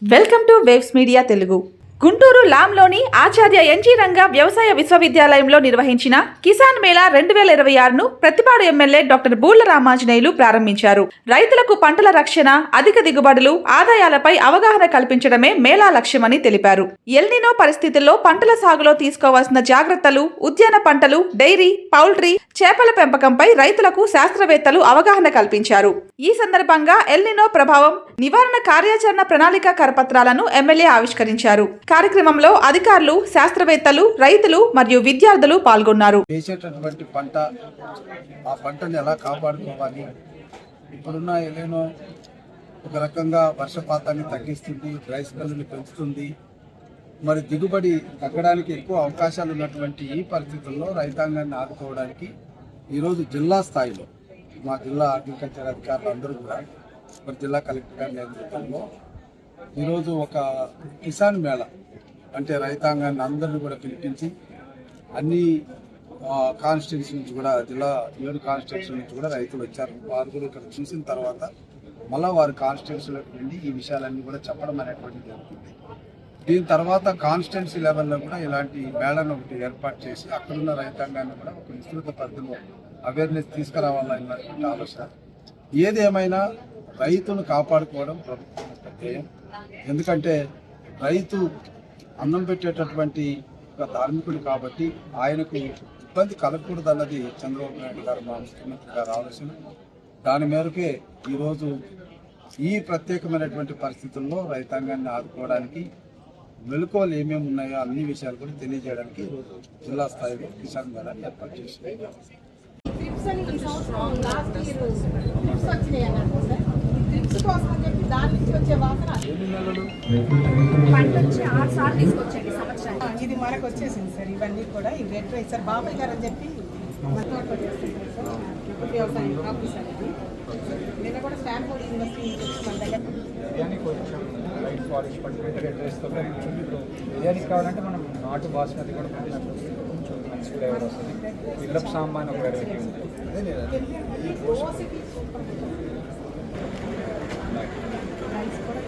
Welcome to Waves Media Telugu. Guntur లాంలోని Acharya NG Ranga వ్యవసాయ విశ్వవిద్యాలయంలో నిర్వహించిన కిసాన్ మేళా 2026ను ప్రతిపాడు ఎమ్మెల్యే డాక్టర్ బూళ్ల రామాంజనేయులు ప్రారంభించారు. రైతులకు పంటల రక్షణ, అధిక దిగుబడులు, ఆదాయాలపై అవగాహన కల్పించడమే మేళా లక్ష్యమని తెలిపారు. ఎల్నినో పరిస్థితుల్లో పంటల సాగులో తీసుకోవాల్సిన జాగ్రత్తలు, ఉద్యాన పంటలు, డైరీ, పౌల్ట్రీ, చేపల పెంపకంపై రైతులకు శాస్త్రవేత్తలు అవగాహన కల్పించారు. ఈ సందర్భంగా ఎల్నినో ప్రభావం నివారణ కార్యాచరణ ప్రణాళిక కరపత్రాలను ఎమ్మెల్యే ఆవిష్కరించారు. కార్యక్రమంలో అధికారులు, శాస్త్రవేత్తలు, రైతులు మరియు విద్యార్థులు పాల్గొన్నారు. వేసేటటువంటి పంట, ఆ పంటను ఎలా కాపాడుకోవాలి, ఇప్పుడున్న ఎల్నినో ఒక రకంగా వర్షపాతాన్ని తగ్గిస్తుంది, డ్రై స్పెల్ని పెంచుతుంది, మరి దిగుబడి తగ్గడానికి ఎక్కువ అవకాశాలు ఉన్నటువంటి ఈ పరిస్థితుల్లో రైతాంగాన్ని ఆదుకోవడానికి ఈరోజు జిల్లా స్థాయిలో మా జిల్లా అగ్రికల్చర్ అధికారులు అందరూ కూడా మరి జిల్లా కలెక్టర్ గారి నేతృత్వంలో ఈరోజు ఒక కిసాన్ మేళా అంటే రైతాంగాన్ని అందరినీ కూడా పిలిపించి అన్ని కాన్స్టిట్యూన్సీ నుంచి కూడా జిల్లా 7 కాన్స్టిట్యూన్సీ నుంచి కూడా రైతులు వచ్చారు. వారు కూడా ఇక్కడ చూసిన తర్వాత మళ్ళీ వారి కాన్స్టిట్యూన్సీలోకి వెళ్ళి ఈ విషయాలన్నీ కూడా చెప్పడం అనేటువంటిది జరుగుతుంది. దీని తర్వాత కాన్స్టిట్యున్సీ లెవెల్లో కూడా ఇలాంటి మేళను ఒకటి ఏర్పాటు చేసి అక్కడున్న రైతాంగాన్ని కూడా ఒక విస్తృత పరిధిలో అవేర్నెస్ తీసుకురావాలన్నటువంటి ఆలోచన. ఏదేమైనా రైతును కాపాడుకోవడం ప్రభుత్వం యొక్క ధ్యేయం. ఎందుకంటే రైతు అన్నం పెట్టేటటువంటి ఒక ధార్మికుడు కాబట్టి ఆయనకు ఇబ్బంది కలగకూడదన్నది చంద్రబాబు నాయుడు గారు, మా ముఖ్యమంత్రి గారు ఆలోచన. దాని మేరకే ఈరోజు ఈ ప్రత్యేకమైనటువంటి పరిస్థితుల్లో రైతాంగాన్ని ఆదుకోవడానికి మెలకువలు ఏమేమి ఉన్నాయో అన్ని విషయాలు కూడా తెలియజేయడానికి ఈరోజు జిల్లా స్థాయిలో కిసాన్ మేళాని ఏర్పాటు చేసింది. ఇది మనకు వచ్చేసింది సార్. ఇవన్నీ కూడా ఈ రెడ్ రైస్ సార్ బాబాయ్ గారు అని చెప్పి వ్యవసాయం ఆఫీసర్ ఇది. నిన్న కూడా స్టాన్ఫోర్డ్ యూనివర్సిటీ మన దగ్గర రైట్ ఫారెస్ట్ పర్టికులర్ అడ్రస్తో బిర్యానీ కావాలంటే మనం నాటు బాస్మతి కూడా పండిస్తాం. కొంచెం మంచి ఫ్లేవర్ వస్తుంది. పిల్లప్ సాంబార్ ఒక వెరైటీ ఉంటుంది. రైస్ కూడా